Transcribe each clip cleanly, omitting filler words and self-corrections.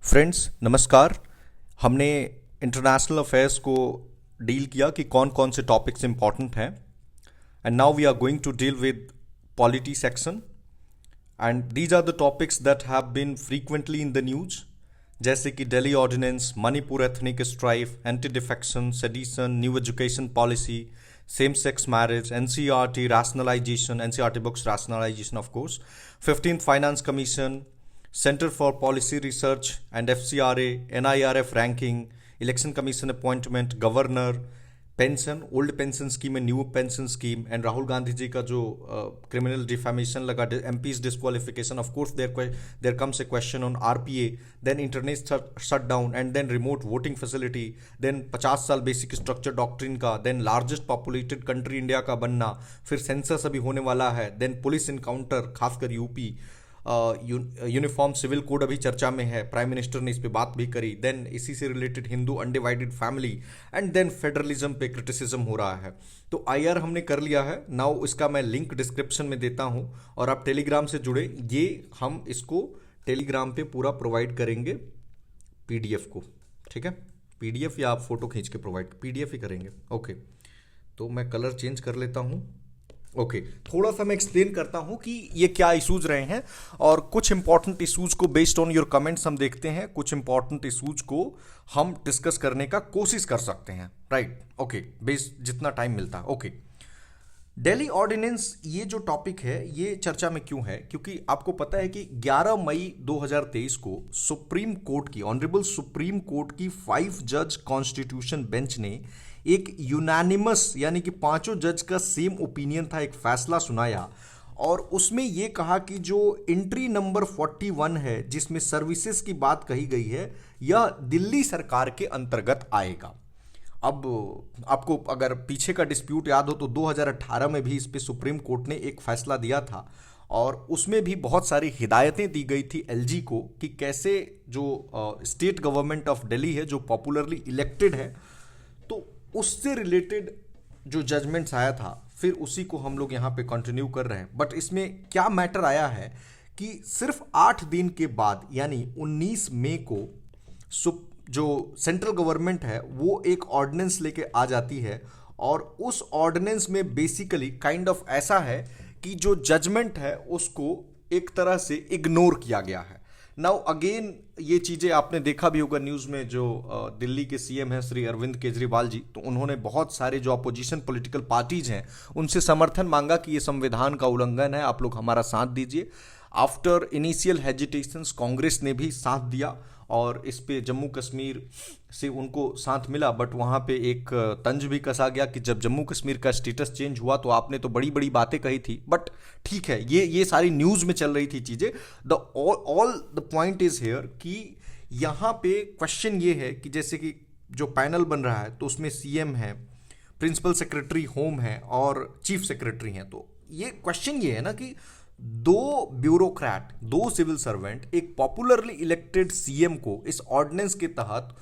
Friends नमस्कार। हमने international affairs को डील किया कि कौन कौन से टॉपिक्स इंपॉर्टेंट हैं and now we are going to deal with polity section and these are the topics that have been frequently in the news, जैसे कि Delhi ordinance, Manipur ethnic strife, anti defection, sedition, new education policy, same sex marriage, NCERT rationalization, NCERT books rationalization of course, 15th finance commission, Center for Policy Research and FCRA, NIRF ranking, Election Commission appointment, Governor, pension, old pension scheme and new pension scheme, and Rahul Gandhi ji का जो criminal defamation लगा, MPs disqualification, of course there comes a question on RPA, then internet shutdown and then remote voting facility, then 50 साल basic structure doctrine का, then largest populated country India का बनना, फिर census अभी होने वाला है, देन पुलिस इनकाउंटर खासकर यूपी, यूनिफॉर्म सिविल कोड अभी चर्चा में है, प्राइम मिनिस्टर ने इस पे बात भी करी, देन इसी से related Hindu undivided family, and then federalism पे क्रिटिसिज्म हो रहा है। तो आईआर हमने कर लिया है। नाउ इसका मैं लिंक डिस्क्रिप्शन में देता हूं और आप टेलीग्राम से जुड़े, ये हम इसको टेलीग्राम पे पूरा प्रोवाइड करेंगे पीडीएफ को, ठीक है। पीडीएफ या आप फोटो खींच के प्रोवाइड, पीडीएफ ही करेंगे। ओके, तो मैं कलर चेंज कर लेता हूं। ओके, थोड़ा सा मैं एक्सप्लेन करता हूं कि ये क्या इश्यूज रहे हैं और कुछ इंपॉर्टेंट इश्यूज को बेस्ड ऑन योर कमेंट्स हम देखते हैं, कुछ इंपॉर्टेंट इश्यूज को हम डिस्कस करने का कोशिश कर सकते हैं, राइट। ओके, बेस्ड जितना टाइम मिलता है। ओके, दिल्ली ऑर्डिनेंस, ये जो टॉपिक है ये चर्चा में क्यों है? क्योंकि आपको पता है कि 11 मई 2023 को सुप्रीम कोर्ट की, ऑनरेबल सुप्रीम कोर्ट की 5 जज कॉन्स्टिट्यूशन बेंच ने एक यूनानिमस, यानी कि पांचों जज का सेम ओपिनियन था, एक फैसला सुनाया और उसमें यह कहा कि जो एंट्री नंबर 41 है जिसमें सर्विसेज की बात कही गई है, यह दिल्ली सरकार के अंतर्गत आएगा। अब आपको अगर पीछे का डिस्प्यूट याद हो तो 2018 में भी इस पे सुप्रीम कोर्ट ने एक फैसला दिया था और उसमें भी बहुत सारी हिदायतें दी गई थी एलजी को कि कैसे जो स्टेट गवर्नमेंट ऑफ दिल्ली है, जो पॉपुलरली इलेक्टेड है, तो उससे रिलेटेड जो जजमेंट्स आया था, फिर उसी को हम लोग यहाँ पे कंटिन्यू कर रहे हैं। बट इसमें क्या मैटर आया है कि सिर्फ 8 दिन के बाद, यानी 19 मई को जो सेंट्रल गवर्नमेंट है वो एक ऑर्डिनेंस लेके आ जाती है और उस ऑर्डिनेंस में बेसिकली काइंड ऑफ ऐसा है कि जो जजमेंट है उसको एक तरह से इग्नोर किया गया है। नाउ अगेन ये चीज़ें आपने देखा भी होगा न्यूज़ में, जो दिल्ली के सीएम हैं श्री अरविंद केजरीवाल जी, तो उन्होंने बहुत सारे जो अपोजिशन पॉलिटिकल पार्टीज हैं उनसे समर्थन मांगा कि ये संविधान का उल्लंघन है, आप लोग हमारा साथ दीजिए। आफ्टर इनिशियल हेजिटेशंस कांग्रेस ने भी साथ दिया और इस पे जम्मू कश्मीर से उनको साथ मिला, बट वहाँ पे एक तंज भी कसा गया कि जब जम्मू कश्मीर का स्टेटस चेंज हुआ तो आपने तो बड़ी बड़ी बातें कही थी। बट ठीक है, ये सारी न्यूज़ में चल रही थी चीज़ें। All the point is here कि यहाँ पे क्वेश्चन ये है कि जैसे कि जो पैनल बन रहा है तो उसमें सीएम है, प्रिंसिपल सेक्रेटरी होम है और चीफ सेक्रेटरी हैं। तो ये क्वेश्चन ये है ना कि दो ब्यूरोक्रेट, दो सिविल सर्वेंट एक पॉपुलरली इलेक्टेड सीएम को इस ऑर्डिनेंस के तहत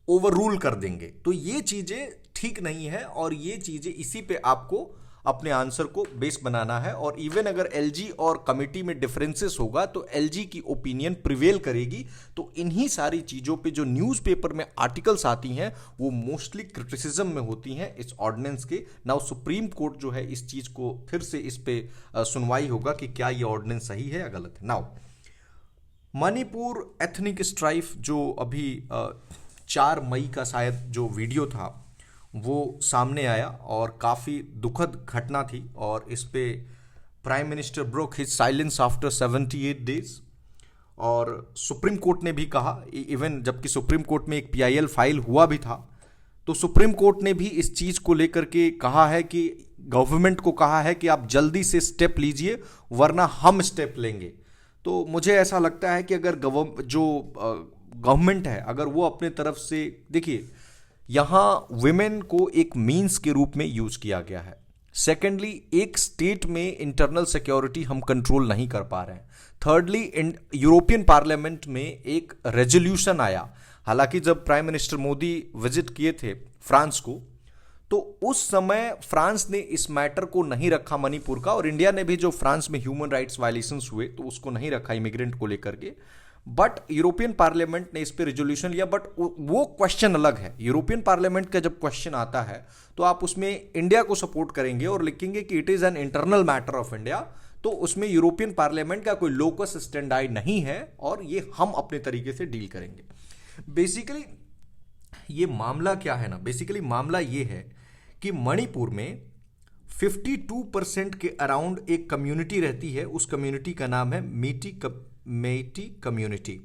ओवर रूल कर देंगे, तो ये चीजें ठीक नहीं है और ये चीजें इसी पे आपको अपने आंसर को बेस बनाना है। और इवन अगर एलजी और कमिटी में डिफरेंसेस होगा तो एलजी की ओपिनियन प्रिवेल करेगी। तो इन्हीं सारी चीज़ों पे जो न्यूज़पेपर में आर्टिकल्स आती हैं वो मोस्टली क्रिटिसिज्म में होती हैं इस ऑर्डिनेंस के। नाउ सुप्रीम कोर्ट जो है इस चीज़ को फिर से इस पे सुनवाई होगा कि क्या ये ऑर्डिनेंस सही है या गलत है। नाउ मणिपुर एथनिक स्ट्राइफ, जो अभी 4 मई का शायद जो वीडियो था वो सामने आया और काफ़ी दुखद घटना थी और इस पे prime minister broke his silence after 78 days और सुप्रीम कोर्ट ने भी कहा, इवन जबकि सुप्रीम कोर्ट में एक पीआईएल फाइल हुआ भी था, तो सुप्रीम कोर्ट ने भी इस चीज़ को लेकर के कहा है कि गवर्नमेंट को कहा है कि आप जल्दी से स्टेप लीजिए वरना हम स्टेप लेंगे। तो मुझे ऐसा लगता है कि अगर गवर्नमेंट है, अगर वो अपने तरफ से, देखिए यहाँ विमेन को एक मीन्स के रूप में यूज किया गया है। सेकेंडली, एक स्टेट में इंटरनल सिक्योरिटी हम कंट्रोल नहीं कर पा रहे हैं। थर्डली, यूरोपियन पार्लियामेंट में एक रेजोल्यूशन आया, हालांकि जब प्राइम मिनिस्टर मोदी विजिट किए थे फ्रांस को तो उस समय फ्रांस ने इस मैटर को नहीं रखा मणिपुर का, और इंडिया ने भी जो फ्रांस में ह्यूमन राइट्स वायलेशंस हुए तो उसको नहीं रखा इमिग्रेंट को लेकर के। बट यूरोपियन पार्लियामेंट ने इस पे रिजोल्यूशन लिया, बट वो क्वेश्चन अलग है। यूरोपियन पार्लियामेंट का जब क्वेश्चन आता है तो आप उसमें इंडिया को सपोर्ट करेंगे और लिखेंगे कि it is an internal matter of India, तो उसमें यूरोपियन पार्लियामेंट का कोई लोकस स्टैंडर्ड नहीं है और ये हम अपने तरीके से डील करेंगे। बेसिकली ये मामला क्या है ना, बेसिकली मामला ये है कि मणिपुर में 52% के अराउंड एक कम्युनिटी रहती है। उस कम्युनिटी का नाम है मेइटी कम्युनिटी।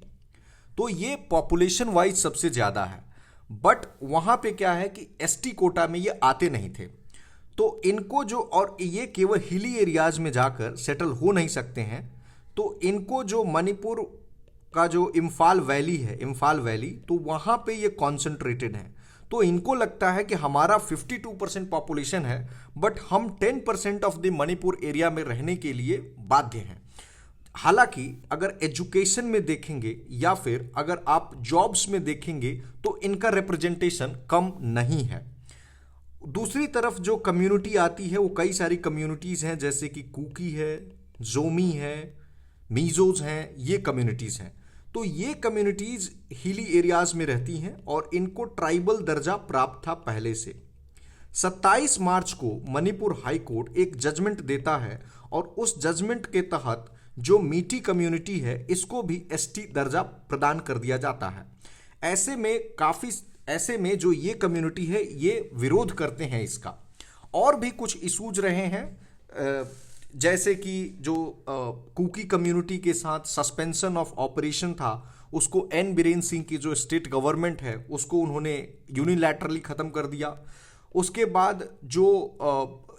तो ये पॉपुलेशन वाइज सबसे ज्यादा है, बट वहां पे क्या है कि एसटी कोटा में ये आते नहीं थे। तो इनको जो, और ये केवल हिली एरियाज में जाकर सेटल हो नहीं सकते हैं, तो इनको जो मणिपुर का जो इम्फाल वैली है, इम्फाल वैली, तो वहां पे ये कॉन्सेंट्रेटेड है। तो इनको लगता है कि हमारा 52% पॉपुलेशन है, बट हम 10% ऑफ द मणिपुर एरिया में रहने के लिए बाध्य हैं। हालांकि अगर एजुकेशन में देखेंगे या फिर अगर आप जॉब्स में देखेंगे तो इनका रिप्रेजेंटेशन कम नहीं है। दूसरी तरफ जो कम्युनिटी आती है वो कई सारी कम्युनिटीज हैं, जैसे कि कुकी है, जोमी है, मीजोज हैं, ये कम्युनिटीज हैं। तो ये कम्युनिटीज हिली एरियाज में रहती हैं और इनको ट्राइबल दर्जा प्राप्त था पहले से। 27 मार्च को मणिपुर हाई कोर्ट एक जजमेंट देता है और उस जजमेंट के तहत जो मीटी कम्युनिटी है इसको भी एसटी दर्जा प्रदान कर दिया जाता है। ऐसे में जो ये कम्युनिटी है ये विरोध करते हैं इसका। और भी कुछ इशूज रहे हैं, जैसे कि जो कुकी कम्युनिटी के साथ सस्पेंशन ऑफ ऑपरेशन था, उसको एन बीरेन सिंह की जो स्टेट गवर्नमेंट है उसको उन्होंने यूनिलैटरली खत्म कर दिया। उसके बाद जो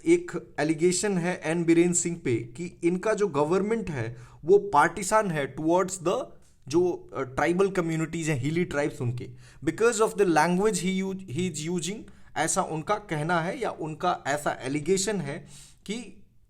एक एलिगेशन है एन बीरेन सिंह पे कि इनका जो गवर्नमेंट है वो पार्टिसान है टुवर्ड्स द जो ट्राइबल कम्युनिटीज हैं, हिली ट्राइब्स, उनके because of the language he is using, ऐसा उनका कहना है या उनका ऐसा एलिगेशन है कि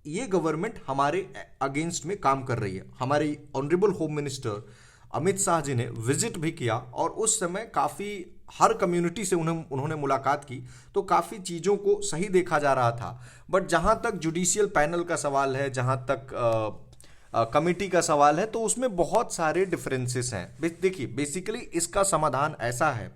ये गवर्नमेंट हमारे अगेंस्ट में काम कर रही है। हमारे honourable home minister Amit Shah ji ने विजिट भी किया और उस समय काफ़ी हर कम्युनिटी से उन्होंने मुलाकात की, तो काफ़ी चीज़ों को सही देखा जा रहा था। बट जहाँ तक जुडिशियल पैनल का सवाल है, जहाँ तक कमिटी का सवाल है, तो उसमें बहुत सारे डिफरेंसेस हैं। देखिए बेसिकली इसका समाधान ऐसा है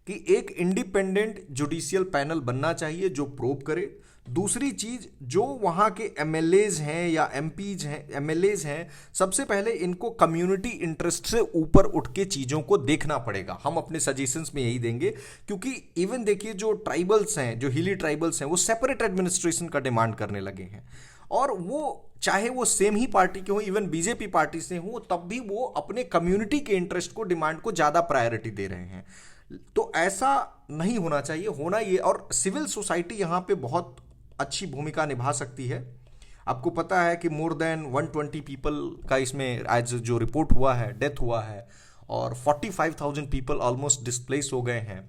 कि एक इंडिपेंडेंट जुडिशियल पैनल बनना चाहिए जो प्रोब करे। दूसरी चीज, जो वहाँ के एमएलएज हैं या एमपीज हैं, एमएलएज हैं, सबसे पहले इनको कम्युनिटी इंटरेस्ट से ऊपर उठ के चीज़ों को देखना पड़ेगा। हम अपने सजेशंस में यही देंगे, क्योंकि इवन देखिए जो ट्राइबल्स हैं, जो हिली ट्राइबल्स हैं, वो सेपरेट एडमिनिस्ट्रेशन का डिमांड करने लगे हैं। और वो चाहे वो सेम ही पार्टी के हो, इवन बीजेपी पार्टी से हो, तब भी वो अपने कम्युनिटी के इंटरेस्ट को, डिमांड को ज़्यादा प्रायोरिटी दे रहे हैं। तो ऐसा नहीं होना चाहिए। होना ये, और सिविल सोसाइटी यहाँ पे बहुत अच्छी भूमिका निभा सकती है। आपको पता है कि मोर देन 120 पीपल का इसमें आज जो रिपोर्ट हुआ है, डेथ हुआ है, और 45,000 पीपल ऑलमोस्ट डिस्प्लेस हो गए हैं।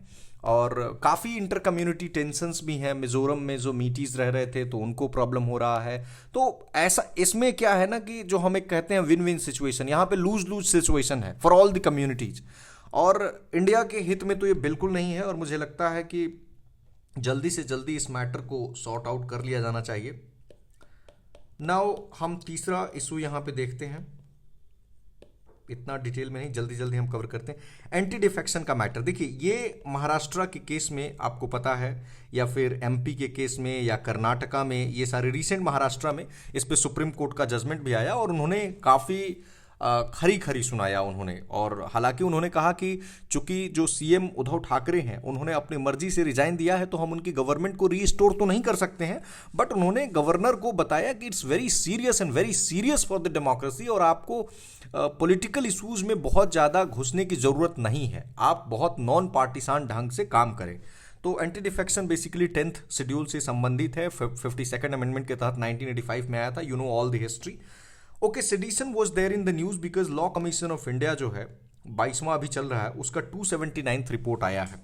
और काफ़ी इंटर कम्युनिटी टेंशंस भी हैं। मिजोरम में जो मीटीज़ रह रहे थे तो उनको प्रॉब्लम हो रहा है। तो ऐसा इसमें क्या है ना कि जो हम एक कहते हैं विन विन सिचुएशन, यहाँ पे लूज लूज सिचुएशन है फॉर ऑल द कम्युनिटीज़। और इंडिया के हित में तो ये बिल्कुल नहीं है, और मुझे लगता है कि जल्दी से जल्दी इस मैटर को सॉर्ट आउट कर लिया जाना चाहिए। नाउ हम तीसरा इशू यहाँ पे देखते हैं, इतना डिटेल में नहीं, जल्दी जल्दी हम कवर करते हैं। एंटी डिफेक्शन का मैटर देखिए, ये महाराष्ट्र के केस में आपको पता है, या फिर एमपी के केस में, या कर्नाटका में, ये सारे रिसेंट महाराष्ट्र में इस पे सुप्रीम कोर्ट का जजमेंट भी आया और उन्होंने काफ़ी खरी खरी सुनाया उन्होंने। और हालांकि उन्होंने कहा कि चूंकि जो सीएम उद्धव ठाकरे हैं उन्होंने अपनी मर्जी से रिजाइन दिया है, तो हम उनकी गवर्नमेंट को रीस्टोर तो नहीं कर सकते हैं, बट उन्होंने गवर्नर को बताया कि it's very serious and very serious for the democracy, और आपको पॉलिटिकल इशूज में बहुत ज़्यादा घुसने की ज़रूरत नहीं है, आप बहुत नॉन पार्टिसान ढंग से काम करें। तो anti defection basically 10th schedule से संबंधित है, 52nd अमेंडमेंट के तहत 1985 में आया था। You know all the history. Okay, sedition was there in the news because law commission of India जो है 22वां अभी चल रहा है, उसका 279th रिपोर्ट आया है।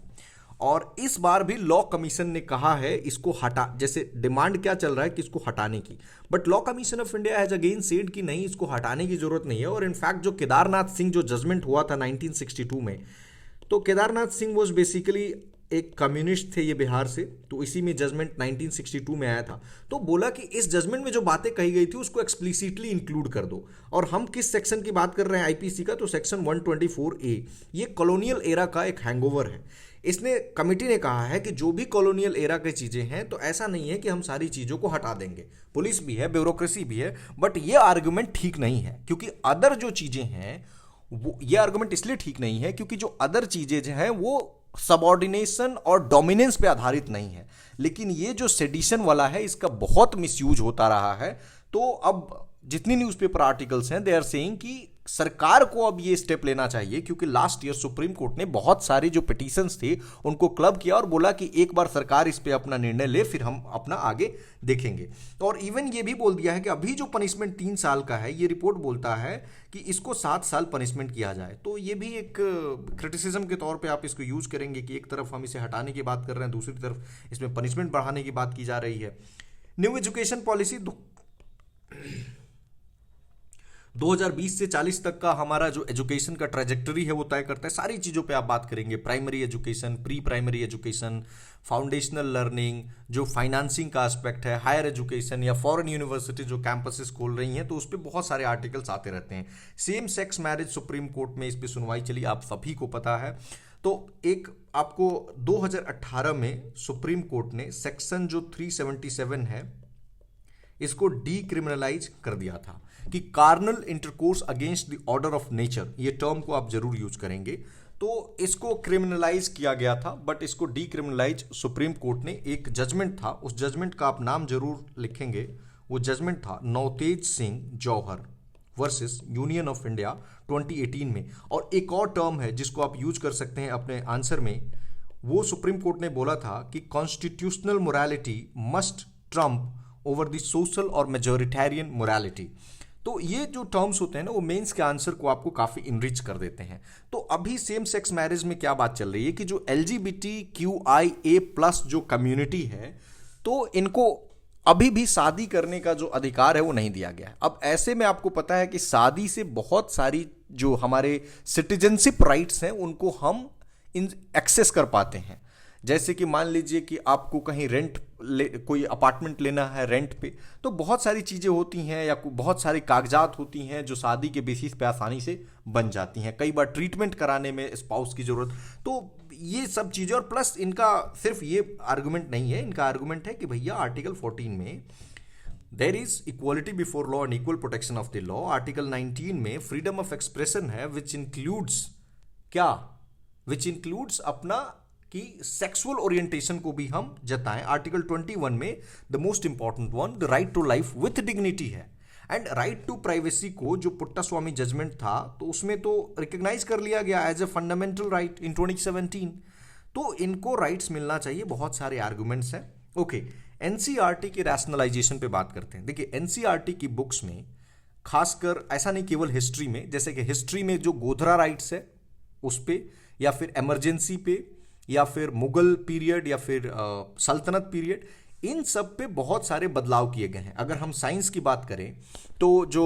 और इस बार भी लॉ कमीशन ने कहा है इसको हटा, जैसे डिमांड क्या चल रहा है कि इसको हटाने की, but law commission of India has again said कि नहीं, इसको हटाने की जरूरत नहीं है। और इनफैक्ट जो केदारनाथ सिंह जो जजमेंट हुआ था 1962 में, तो केदारनाथ सिंह वॉज बेसिकली एक कम्युनिस्ट थे ये बिहार से, तो इसी में जजमेंट 1962 में आया था। तो बोला कि इस जजमेंट में जो बातें कही गई थी उसको एक्सप्लिसिटली इंक्लूड कर दो। और हम किस सेक्शन की बात कर रहे हैं आईपीसी का, तो सेक्शन 124A। ये कॉलोनियल एरा का एक हैंगओवर है। इसने कमिटी ने कहा है कि जो भी कॉलोनियल एरा की चीज़ें हैं, तो ऐसा नहीं है कि हम सारी चीज़ों को हटा देंगे, पुलिस भी है, ब्यूरोक्रेसी भी है, बट ये आर्गुमेंट ठीक नहीं है, क्योंकि अदर जो चीज़ें हैं वो, ये आर्गुमेंट इसलिए ठीक नहीं है क्योंकि जो अदर चीज़ें जो हैं वो सबऑर्डिनेशन और डोमिनेंस पे आधारित नहीं है। लेकिन ये जो सेडिशन वाला है इसका बहुत मिसयूज होता रहा है। तो अब जितनी न्यूज़पेपर आर्टिकल्स हैं, दे आर सेइंग कि सरकार को अब ये स्टेप लेना चाहिए, क्योंकि लास्ट ईयर सुप्रीम कोर्ट ने बहुत सारे जो पिटीशंस थे उनको क्लब किया और बोला कि एक बार सरकार इस पे अपना निर्णय ले, फिर हम अपना आगे देखेंगे। और इवन ये भी बोल दिया है कि अभी जो पनिशमेंट 3 साल का है, ये रिपोर्ट बोलता है कि इसको 7 साल पनिशमेंट किया जाए। तो ये भी एक क्रिटिसिज्म के तौर पे आप इसको यूज करेंगे कि एक तरफ हम इसे हटाने की बात कर रहे हैं, दूसरी तरफ इसमें पनिशमेंट बढ़ाने की बात की जा रही है। न्यू एजुकेशन पॉलिसी 2020 से 40 तक का हमारा जो एजुकेशन का ट्रेजेक्टरी है वो तय करता है। सारी चीज़ों पे आप बात करेंगे, primary education, pre primary education, foundational learning, जो फाइनेंसिंग का एस्पेक्ट है, हायर एजुकेशन या फॉरेन यूनिवर्सिटी जो कैंपसेस खोल रही हैं, तो उस पर बहुत सारे आर्टिकल्स आते रहते हैं। Same sex marriage supreme court में इस पर सुनवाई चली, आप सभी को पता है। तो एक आपको 2018 में सुप्रीम कोर्ट ने सेक्शन जो 377 है इसको डीक्रिमिनलाइज कर दिया था कि carnal intercourse against the order of nature, ये टर्म को आप जरूर यूज करेंगे। तो इसको क्रिमिनलाइज किया गया था, बट इसको डीक्रिमिनलाइज सुप्रीम कोर्ट ने, एक जजमेंट था, उस जजमेंट का आप नाम जरूर लिखेंगे। वो जजमेंट था नवतेज सिंह जौहर वर्सेस यूनियन ऑफ इंडिया 2018 में। और एक और टर्म है जिसको आप यूज कर सकते हैं अपने आंसर में, वो सुप्रीम कोर्ट ने बोला था कि constitutional morality must Trump over the social और मेजोरिटेरियन मोरालिटी। तो ये जो टर्म्स होते हैं ना, वो मेंस के आंसर को आपको काफ़ी इनरिच कर देते हैं। तो अभी सेम सेक्स मैरिज में क्या बात चल रही है कि जो LGBTQIA+ जो कम्युनिटी है, तो इनको अभी भी शादी करने का जो अधिकार है वो नहीं दिया गया है। अब ऐसे में आपको पता है कि शादी से बहुत सारी जो हमारे सिटीजनशिप राइट्स हैं उनको हम एक्सेस कर पाते हैं। जैसे कि मान लीजिए कि आपको कहीं कोई अपार्टमेंट लेना है रेंट पे, तो बहुत सारी चीज़ें होती हैं या बहुत सारी कागजात होती हैं जो शादी के बेसिस पे आसानी से बन जाती हैं। कई बार ट्रीटमेंट कराने में स्पाउस की ज़रूरत, तो ये सब चीज़ें। और प्लस इनका सिर्फ ये आर्गुमेंट नहीं है, इनका आर्गुमेंट है कि भैया आर्टिकल 14 में there is equality before law and equal protection of the law. Article 19 में फ्रीडम ऑफ एक्सप्रेशन है, विच इंक्लूड्स क्या, विच इंक्लूड्स अपना कि सेक्सुअल ओरिएंटेशन को भी हम जताएं। आर्टिकल 21 में the most important one, the right to life with dignity है। एंड राइट टू प्राइवेसी को जो पुट्टास्वामी जजमेंट था, तो उसमें तो रिकग्नाइज कर लिया गया एज ए फंडामेंटल राइट इन 2017। तो इनको राइट्स मिलना चाहिए। बहुत सारे आर्गुमेंट्स हैं। ओके, एनसीईआरटी के रैशनलाइजेशन पे बात करते हैं। देखिए, एनसीईआरटी की बुक्स में खासकर ऐसा नहीं, केवल हिस्ट्री में, जैसे कि हिस्ट्री में जो गोधरा राइट्स है उस पे, या फिर इमरजेंसी पे, या फिर मुगल पीरियड, या फिर सल्तनत पीरियड, इन सब पे बहुत सारे बदलाव किए गए हैं। अगर हम साइंस की बात करें तो जो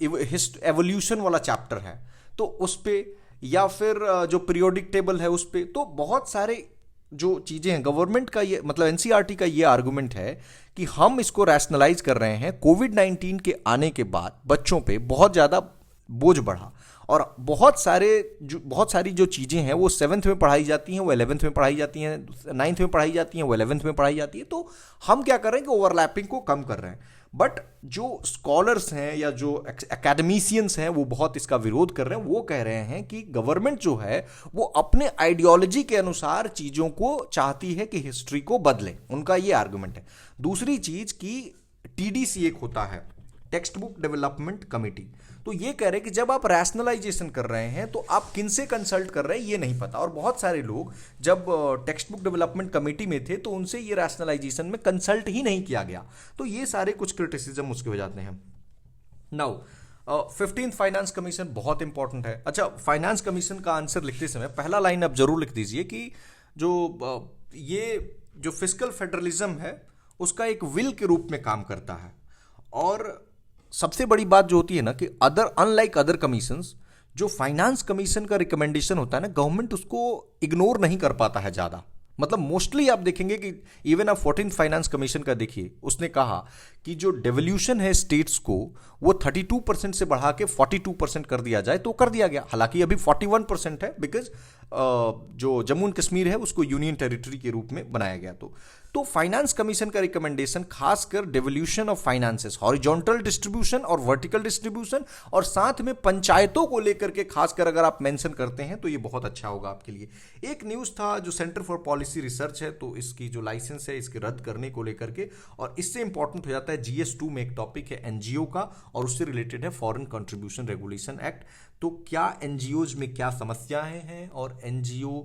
एवोल्यूशन वाला चैप्टर है तो उस पे, या फिर जो पीरियोडिक टेबल है उस पे, तो बहुत सारे जो चीज़ें हैं। गवर्नमेंट का ये मतलब एनसीईआरटी का ये आर्गुमेंट है कि हम इसको रैशनलाइज कर रहे हैं। कोविड-19 के आने के बाद बच्चों पे बहुत ज़्यादा बोझ बढ़ा और बहुत सारी जो चीज़ें हैं वो 7th में पढ़ाई जाती हैं, वो 11th में पढ़ाई जाती हैं, 9th में पढ़ाई जाती हैं, वो 11th में पढ़ाई जाती है। तो हम क्या कर रहे हैं कि ओवरलैपिंग को कम कर रहे हैं। बट जो स्कॉलर्स हैं या जो एकेडमिशियंस हैं वो बहुत इसका विरोध कर रहे हैं। वो कह रहे हैं कि गवर्नमेंट जो है वो अपने आइडियोलॉजी के अनुसार चीज़ों को चाहती है कि हिस्ट्री को बदले। उनका ये आर्गुमेंट है। दूसरी चीज़ कि TDC एक होता है, टेक्स्ट बुक डेवलपमेंट कमेटी, तो ये कह रहे हैं कि जब आप रैशनलाइजेशन कर रहे हैं तो आप किन से कंसल्ट कर रहे हैं ये नहीं पता। और बहुत सारे लोग जब टेक्स्ट बुक डेवलपमेंट कमेटी में थे तो उनसे ये रैशनलाइजेशन में कंसल्ट ही नहीं किया गया। तो ये सारे कुछ क्रिटिसिज्म उसके हो जाते हैं। नाउ 15th फाइनेंस कमीशन बहुत इंपॉर्टेंट है। अच्छा, फाइनेंस कमीशन का आंसर लिखते समय पहला लाइन आप जरूर लिख दीजिए कि ये जो फिस्कल फेडरलिज्म है उसका एक विल के रूप में काम करता है। और सबसे बड़ी बात जो होती है ना कि अनलाइक अदर कमीशंस, जो फाइनेंस कमीशन का रिकमेंडेशन होता है ना, गवर्नमेंट उसको इग्नोर नहीं कर पाता है ज़्यादा। मतलब मोस्टली आप देखेंगे कि इवन आप 14th फाइनेंस कमीशन का देखिए, उसने कहा कि जो डेवल्यूशन है स्टेट्स को वो 32% से बढ़ा के 42% कर दिया जाए, तो कर दिया गया। हालांकि अभी 41% है, बिकॉज जो जम्मू एंड कश्मीर है उसको यूनियन टेरिटरी के रूप में बनाया गया। तो फाइनेंस कमीशन का रिकमेंडेशन खासकर devolution of finances, horizontal distribution और वर्टिकल डिस्ट्रीब्यूशन, और साथ में पंचायतों को लेकर के खासकर अगर आप मेंशन करते हैं तो ये बहुत अच्छा होगा आपके लिए। एक न्यूज़ था जो सेंटर फॉर पॉलिसी रिसर्च है, तो इसकी जो लाइसेंस है इसके रद्द करने को लेकर के, और इससे इंपॉर्टेंट हो जाता है GS2 में एक टॉपिक है एनजीओ का, और उससे रिलेटेड है फॉरेन कंट्रीब्यूशन रेगुलेशन एक्ट। तो क्या एनजीओज में क्या समस्याएं हैं और एनजीओ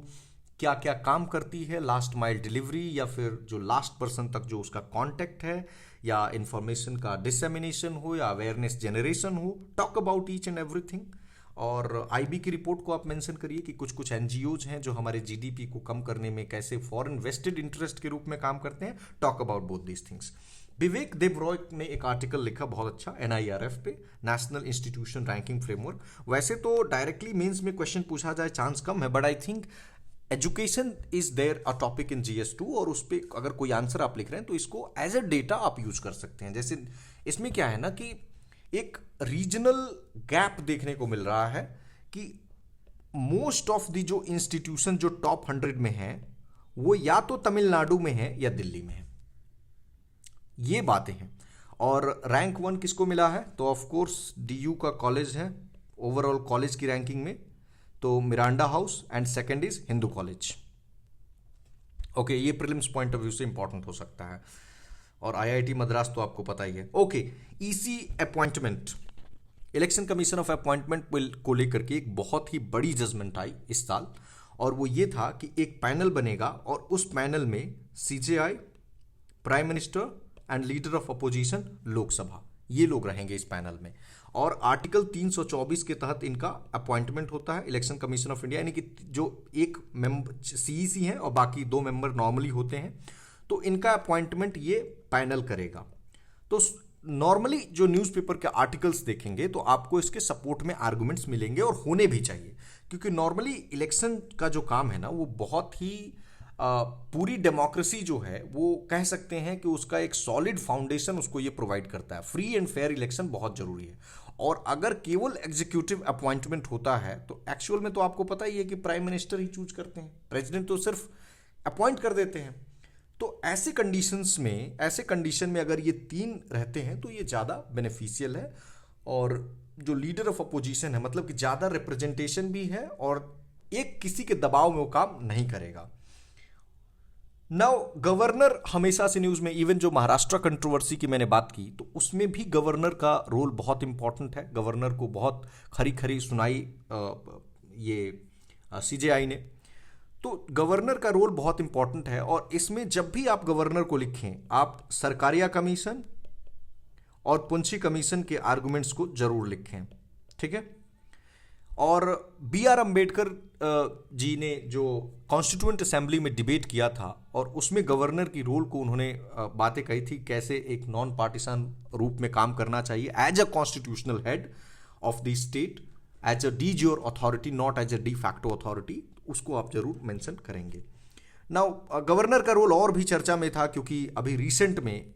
क्या क्या काम करती है, लास्ट माइल डिलीवरी या फिर जो लास्ट पर्सन तक जो उसका कांटेक्ट है, या इंफॉर्मेशन का डिसेमिनेशन हो या अवेयरनेस जनरेशन हो, talk about each and everything. और आईबी की रिपोर्ट को आप मेंशन करिए कि कुछ कुछ एनजीओज हैं जो हमारे जीडीपी को कम करने में कैसे फॉरेन वेस्टेड इंटरेस्ट के रूप में काम करते हैं। Talk about both these things. Vivek Debroy ने एक आर्टिकल लिखा बहुत अच्छा NIRF पे, नेशनल इंस्टीट्यूशन रैंकिंग फ्रेमवर्क। वैसे तो डायरेक्टली मेंस में क्वेश्चन पूछा जाए चांस कम है, but I think education is there a topic in GS2, और उस पर अगर कोई आंसर आप लिख रहे हैं तो इसको एज अ डेटा आप यूज कर सकते हैं। जैसे इसमें क्या है ना कि एक रीजनल गैप देखने को मिल रहा है कि मोस्ट ऑफ द जो इंस्टीट्यूशन जो टॉप 100 में है वो या तो तमिलनाडु में है या दिल्ली में है, ये बातें हैं। और रैंक 1 किसको मिला है, तो ऑफ कोर्स DU का कॉलेज है ओवरऑल कॉलेज की रैंकिंग में, तो Miranda house, and second is Hindu college. Okay, ये प्रीलिम्स पॉइंट ऑफ व्यू से इंपॉर्टेंट हो सकता है। और IIT मद्रास तो आपको पता ही है। Okay, EC appointment, election commission of appointment को लेकर के एक बहुत ही बड़ी जजमेंट आई इस साल, और वो ये था कि एक पैनल बनेगा और उस पैनल में CJI, prime minister and leader of opposition Lok Sabha, ये लोग रहेंगे इस पैनल में। और आर्टिकल 324 के तहत इनका अपॉइंटमेंट होता है इलेक्शन कमीशन ऑफ इंडिया, यानी कि जो एक मेंबर CEC हैं और बाकी 2 मेंबर नॉर्मली होते हैं, तो इनका अपॉइंटमेंट ये पैनल करेगा। तो नॉर्मली जो न्यूज़पेपर के आर्टिकल्स देखेंगे तो आपको इसके सपोर्ट में आर्गुमेंट्स मिलेंगे, और होने भी चाहिए, क्योंकि नॉर्मली इलेक्शन का जो काम है ना वो बहुत ही पूरी डेमोक्रेसी जो है वो कह सकते हैं कि उसका एक सॉलिड फाउंडेशन उसको ये प्रोवाइड करता है। फ्री एंड फेयर इलेक्शन बहुत जरूरी है, और अगर केवल एग्जीक्यूटिव अपॉइंटमेंट होता है तो एक्चुअल में तो आपको पता ही है कि प्राइम मिनिस्टर ही चूज करते हैं, प्रेसिडेंट तो सिर्फ अपॉइंट कर देते हैं। तो ऐसे कंडीशन में अगर ये 3 रहते हैं तो ये ज़्यादा बेनिफिशियल है, और जो लीडर ऑफ अपोजिशन है मतलब कि ज़्यादा रिप्रेजेंटेशन भी है, और एक किसी के दबाव में वो काम नहीं करेगा। नाउ गवर्नर हमेशा से न्यूज़ में, इवन जो महाराष्ट्र कंट्रोवर्सी की मैंने बात की तो उसमें भी गवर्नर का रोल बहुत इंपॉर्टेंट है। गवर्नर को बहुत खरी खरी सुनाई ये CJI ने, तो गवर्नर का रोल बहुत इंपॉर्टेंट है। और इसमें जब भी आप गवर्नर को लिखें, आप सरकारिया कमीशन और पुंछी कमीशन के आर्गुमेंट्स को जरूर लिखें, ठीक है। और BR अम्बेडकर जी ने जो कॉन्स्टिट्यूएंट असेंबली में डिबेट किया था, और उसमें गवर्नर की रोल को उन्होंने बातें कही थी, कैसे एक नॉन पार्टिसान रूप में काम करना चाहिए as a constitutional head of the state, as a de jure authority, not as a de facto authority, उसको आप जरूर मेंशन करेंगे। नाउ गवर्नर का रोल और भी चर्चा में था, क्योंकि अभी रिसेंट में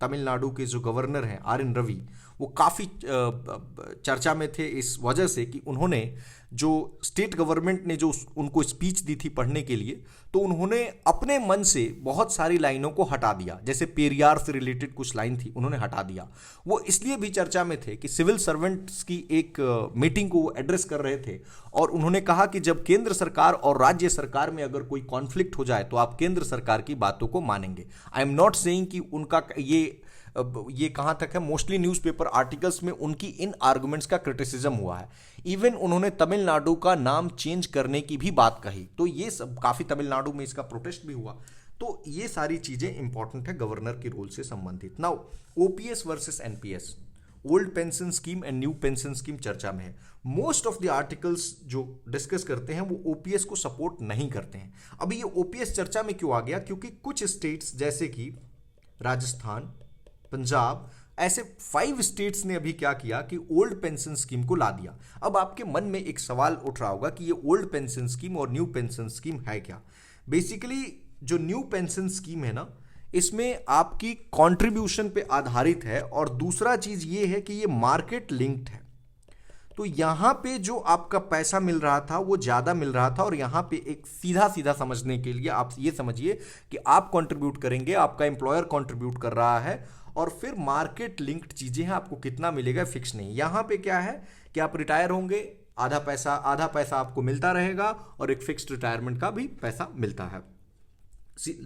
तमिलनाडु के जो गवर्नर हैं RN रवि, वो काफ़ी चर्चा में थे इस वजह से कि उन्होंने जो स्टेट गवर्नमेंट ने जो उनको स्पीच दी थी पढ़ने के लिए, तो उन्होंने अपने मन से बहुत सारी लाइनों को हटा दिया। जैसे पेरियार से रिलेटेड कुछ लाइन थी, उन्होंने हटा दिया। वो इसलिए भी चर्चा में थे कि सिविल सर्वेंट्स की एक मीटिंग को वो एड्रेस कर रहे थे, और उन्होंने कहा कि जब केंद्र सरकार और राज्य सरकार में अगर कोई कॉन्फ्लिक्ट हो जाए तो आप केंद्र सरकार की बातों को मानेंगे। आई एम नॉट सेइंग कि उनका ये कहाँ तक है, मोस्टली न्यूज़पेपर आर्टिकल्स में उनकी इन आर्गुमेंट्स का क्रिटिसिज्म हुआ है। इवन उन्होंने तमिलनाडु का नाम चेंज करने की भी बात कही, तो ये सब काफ़ी तमिलनाडु में इसका प्रोटेस्ट भी हुआ। तो ये सारी चीज़ें इंपॉर्टेंट है गवर्नर के रोल से संबंधित। Now OPS versus NPS, old pension scheme and new pension scheme चर्चा में है। मोस्ट ऑफ द आर्टिकल्स जो डिस्कस करते हैं वो OPS को सपोर्ट नहीं करते हैं। अभी ये OPS चर्चा में क्यों आ गया, क्योंकि कुछ स्टेट्स जैसे कि राजस्थान, पंजाब ऐसे 5 स्टेट्स ने अभी क्या किया कि ओल्ड पेंशन स्कीम को ला दिया। अब आपके मन में एक सवाल उठ रहा होगा कि ये ओल्ड पेंशन स्कीम और न्यू पेंशन स्कीम है क्या। बेसिकली जो न्यू पेंशन स्कीम है ना, इसमें आपकी कंट्रीब्यूशन पे आधारित है, और दूसरा चीज ये है कि ये मार्केट लिंक्ड है। तो यहां पे जो आपका पैसा मिल रहा था वो ज्यादा मिल रहा था, और यहां पे एक सीधा सीधा समझने के लिए आप ये समझिए कि आप कंट्रीब्यूट करेंगे, आपका एम्प्लॉयर कंट्रीब्यूट कर रहा है, और फिर मार्केट लिंक्ड चीजें हैं, आपको कितना मिलेगा फिक्स नहीं। यहां पे क्या है कि आप रिटायर होंगे, आधा पैसा आपको मिलता रहेगा, और एक फिक्स्ड रिटायरमेंट का भी पैसा मिलता है।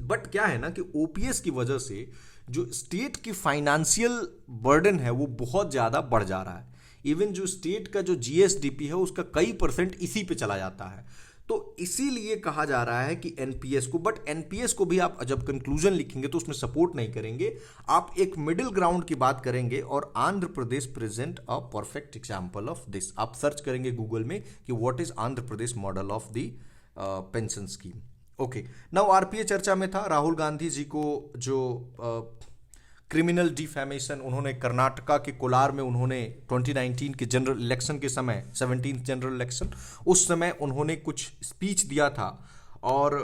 बट क्या है ना कि ओपीएस की वजह से जो स्टेट की फाइनेंशियल बर्डन है वो बहुत ज्यादा बढ़ जा रहा है। इवन जो स्टेट का जो जीएसडीपी है उसका कई % इसी पे चला जाता है। तो इसीलिए कहा जा रहा है कि एनपीएस को, बट एनपीएस को भी आप जब कंक्लूजन लिखेंगे तो उसमें सपोर्ट नहीं करेंगे, आप एक मिडिल ग्राउंड की बात करेंगे, और Andhra Pradesh present a perfect example of this. आप सर्च करेंगे गूगल में कि what is Andhra Pradesh model of the pension scheme. Okay, now RPA चर्चा में था। राहुल गांधी जी को जो क्रिमिनल डिफेमेशन उन्होंने कर्नाटका के कोलार में उन्होंने 2019 के जनरल इलेक्शन के समय, 17th जनरल इलेक्शन, उस समय उन्होंने कुछ स्पीच दिया था, और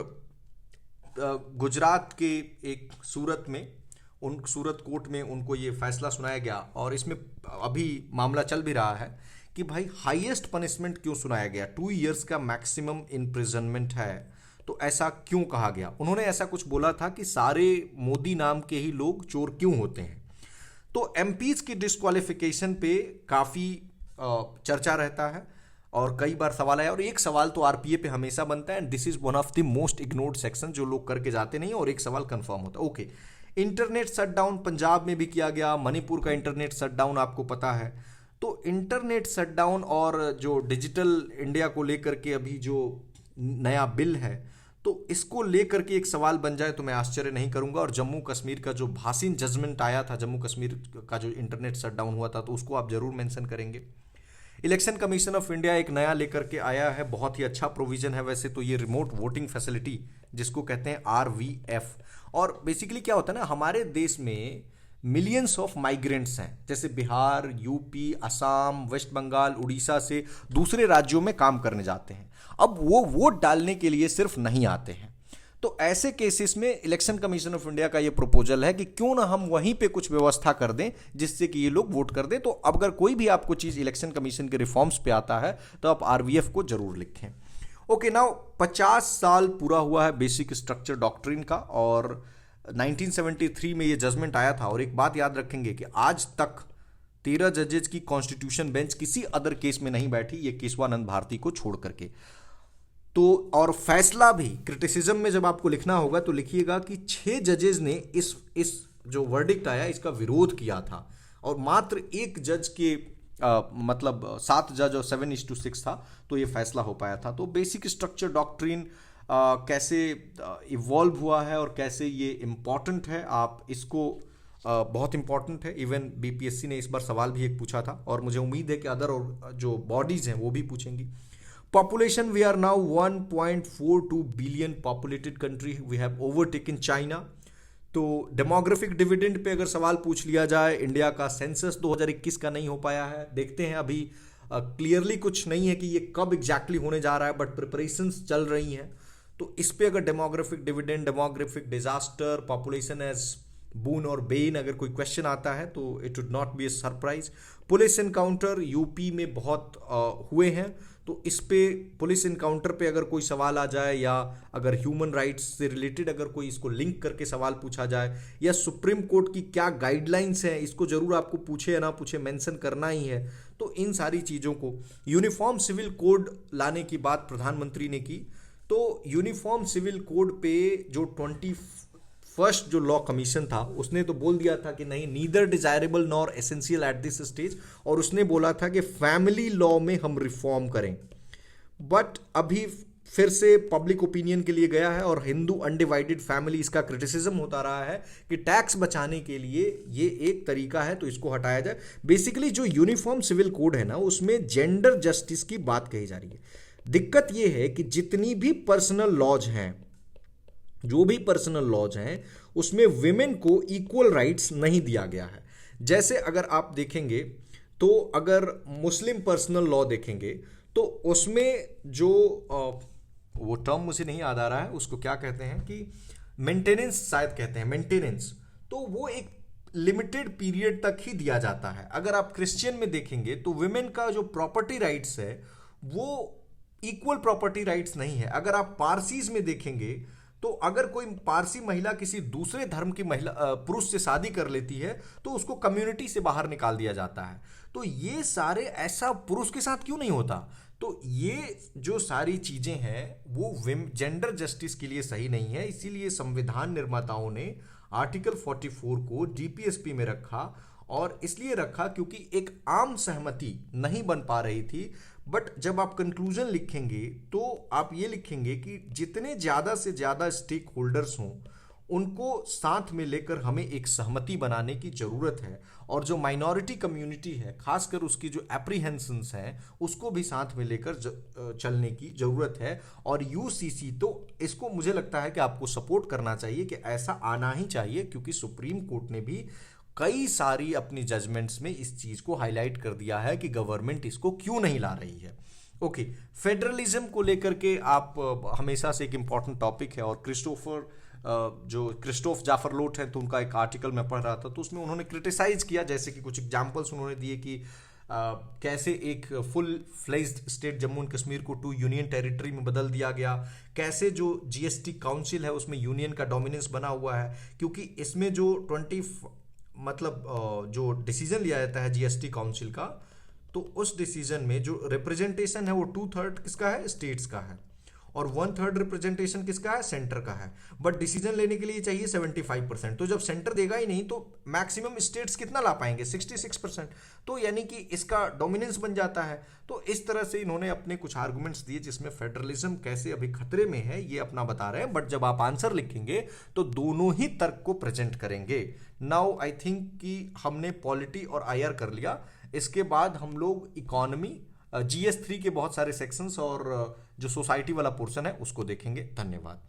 गुजरात के एक सूरत कोर्ट में उनको ये फैसला सुनाया गया, और इसमें अभी मामला चल भी रहा है कि भाई हाईएस्ट पनिशमेंट क्यों सुनाया गया, 2 इयर्स का मैक्सिमम इम्प्रिजनमेंट है, तो ऐसा क्यों कहा गया। उन्होंने ऐसा कुछ बोला था कि सारे मोदी नाम के ही लोग चोर क्यों होते हैं। तो एमपीज की डिस्क्वालिफिकेशन पे काफ़ी चर्चा रहता है, और कई बार सवाल आया, और एक सवाल तो आरपीए पे हमेशा बनता है, and this is one of the most ignored section, जो लोग करके जाते नहीं, और एक सवाल कंफर्म होता है। ओके, इंटरनेट शटडाउन पंजाब में भी किया गया, मणिपुर का इंटरनेट शटडाउन आपको पता है। तो इंटरनेट शटडाउन और जो डिजिटल इंडिया को लेकर के अभी जो नया बिल है, तो इसको लेकर के एक सवाल बन जाए तो मैं आश्चर्य नहीं करूंगा। और जम्मू कश्मीर का जो भासीन जजमेंट आया था, जम्मू कश्मीर का जो इंटरनेट शटडाउन हुआ था, तो उसको आप जरूर मेंशन करेंगे। इलेक्शन कमीशन ऑफ इंडिया एक नया लेकर के आया है, बहुत ही अच्छा प्रोविजन है वैसे तो ये, रिमोट वोटिंग फैसिलिटी जिसको कहते हैं आरवीएफ। और बेसिकली क्या होता है ना, हमारे देश में मिलियंस ऑफ माइग्रेंट्स हैं, जैसे बिहार, यूपी, असम, वेस्ट बंगाल, उड़ीसा से दूसरे राज्यों में काम करने जाते हैं। अब वो वोट डालने के लिए सिर्फ नहीं आते हैं, तो ऐसे केसेस में इलेक्शन कमीशन ऑफ इंडिया का ये प्रपोजल है कि क्यों ना हम वहीं पे कुछ व्यवस्था कर दें जिससे कि ये लोग वोट कर दें। तो अगर कोई भी आपको चीज इलेक्शन कमीशन के रिफॉर्म्स पे आता है तो आप आरवीएफ को जरूर लिखें। ओके, नाउ 50 साल पूरा हुआ है बेसिक स्ट्रक्चर डॉक्ट्रिन का, और 1973 में ये जजमेंट आया था। और एक बात याद रखेंगे कि आज तक 13 जजेज की कॉन्स्टिट्यूशन बेंच किसी अदर केस में नहीं बैठी, ये केशवानंद भारती को छोड़ करके। तो और फैसला भी क्रिटिसिज्म में जब आपको लिखना होगा तो लिखिएगा कि 6 जजेज ने इस जो वर्डिक्ट आया इसका विरोध किया था, और मात्र एक जज के मतलब 7 जज और 7:6 था, तो ये फैसला हो पाया था। तो बेसिक स्ट्रक्चर डॉक्ट्रिन कैसे इवॉल्व हुआ है और कैसे ये इम्पॉर्टेंट है, आप इसको बहुत इंपॉर्टेंट है। इवन बीपीएससी ने इस बार सवाल भी एक पूछा था, और मुझे उम्मीद है कि अदर और जो बॉडीज हैं वो भी पूछेंगी। Population, we are now 1.42 billion populated country, we have overtaken China. तो डेमोग्राफिक डिविडेंड पे अगर सवाल पूछ लिया जाए, इंडिया का सेंसस 2021 का नहीं हो पाया है, देखते हैं अभी क्लियरली कुछ नहीं है कि ये कब एग्जैक्टली होने जा रहा है, बट प्रिपरेशंस चल रही हैं। तो इस पे अगर demographic dividend, demographic disaster, population as boon और बेन अगर कोई क्वेश्चन आता है तो it would not be a surprise. Police encounter UP में बहुत हुए हैं, तो इस पे पुलिस इनकाउंटर पे अगर कोई सवाल आ जाए, या अगर ह्यूमन राइट्स से रिलेटेड अगर कोई इसको लिंक करके सवाल पूछा जाए, या सुप्रीम कोर्ट की क्या गाइडलाइंस हैं, इसको जरूर आपको पूछे या ना पूछे मेंशन करना ही है। तो इन सारी चीज़ों को, यूनिफॉर्म सिविल कोड लाने की बात प्रधानमंत्री ने की, तो यूनिफॉर्म सिविल कोड पे जो 21st जो लॉ कमीशन था उसने तो बोल दिया था कि नहीं, neither desirable nor essential at this stage, और उसने बोला था कि फैमिली लॉ में हम रिफॉर्म करें। बट अभी फिर से पब्लिक ओपिनियन के लिए गया है, और हिंदू अनडिवाइडेड फैमिली इसका क्रिटिसिज्म होता रहा है कि टैक्स बचाने के लिए ये एक तरीका है, तो इसको हटाया जाए। बेसिकली जो यूनिफॉर्म सिविल कोड है ना, उसमें जेंडर जस्टिस की बात कही जा रही है। दिक्कत ये है कि जितनी भी पर्सनल लॉज हैं, जो भी पर्सनल लॉज हैं, उसमें विमेन को इक्वल राइट्स नहीं दिया गया है। जैसे अगर आप देखेंगे तो अगर मुस्लिम पर्सनल लॉ देखेंगे तो उसमें जो वो टर्म मुझे नहीं याद आ रहा है, उसको क्या कहते हैं कि मेंटेनेंस शायद कहते हैं, मेंटेनेंस, तो वो एक लिमिटेड पीरियड तक ही दिया जाता है। अगर आप क्रिश्चियन में देखेंगे तो वुमेन का जो प्रॉपर्टी राइट्स है वो इक्वल प्रॉपर्टी राइट्स नहीं है। अगर आप पारसीज में देखेंगे तो अगर कोई पारसी महिला किसी दूसरे धर्म की महिला पुरुष से शादी कर लेती है तो उसको कम्युनिटी से बाहर निकाल दिया जाता है। तो ये सारे, ऐसा पुरुष के साथ क्यों नहीं होता? तो ये जो सारी चीजें हैं वो जेंडर जस्टिस के लिए सही नहीं है। इसीलिए संविधान निर्माताओं ने आर्टिकल 44 को डीपीएसपी में रखा, और इसलिए रखा क्योंकि एक आम सहमति नहीं बन पा रही थी। बट जब आप कंक्लूजन लिखेंगे तो आप ये लिखेंगे कि जितने ज़्यादा से ज़्यादा स्टेक होल्डर्स हों उनको साथ में लेकर हमें एक सहमति बनाने की ज़रूरत है, और जो माइनॉरिटी कम्युनिटी है खासकर उसकी जो एप्रीहेंशंस हैं उसको भी साथ में लेकर चलने की ज़रूरत है। और यूसीसी तो इसको मुझे लगता है कि आपको सपोर्ट करना चाहिए कि ऐसा आना ही चाहिए, क्योंकि सुप्रीम कोर्ट ने भी कई सारी अपनी जजमेंट्स में इस चीज़ को हाईलाइट कर दिया है कि गवर्नमेंट इसको क्यों नहीं ला रही है। ओके, फेडरलिज्म को लेकर के आप हमेशा से एक इम्पॉर्टेंट टॉपिक है, और जो क्रिस्टोफ जाफरलोट हैं तो उनका एक आर्टिकल मैं पढ़ रहा था तो उसमें उन्होंने क्रिटिसाइज किया, जैसे कि कुछ एग्जांपल्स उन्होंने दिए कि कैसे एक full fledged state Jammu and Kashmir को 2 यूनियन टेरिटरी में बदल दिया गया, कैसे जो जीएसटी काउंसिल है उसमें यूनियन का डोमिनेंस बना हुआ है, क्योंकि इसमें जो जो डिसीजन लिया जाता है जीएसटी काउंसिल का, तो उस डिसीजन में जो रिप्रेजेंटेशन है वो 2/3 किसका है? स्टेट्स का है, और 1/3 रिप्रेजेंटेशन किसका है? सेंटर का है। बट डिसीजन लेने के लिए चाहिए 75%, तो जब सेंटर देगा ही नहीं तो मैक्सिमम स्टेट्स कितना ला पाएंगे? 66%। तो यानी कि इसका डोमिनेंस बन जाता है। तो इस तरह से इन्होंने अपने कुछ आर्गुमेंट्स दिए जिसमें फेडरलिज्म कैसे अभी खतरे में है ये अपना बता रहे हैं। बट जब आप आंसर लिखेंगे तो दोनों ही तर्क को प्रेजेंट करेंगे। नाउ आई थिंक कि हमने पॉलिटी और आईआर कर लिया, इसके बाद हम लोग इकोनॉमी, GS3 के बहुत सारे सेक्शंस और जो सोसाइटी वाला पोर्शन है उसको देखेंगे। धन्यवाद।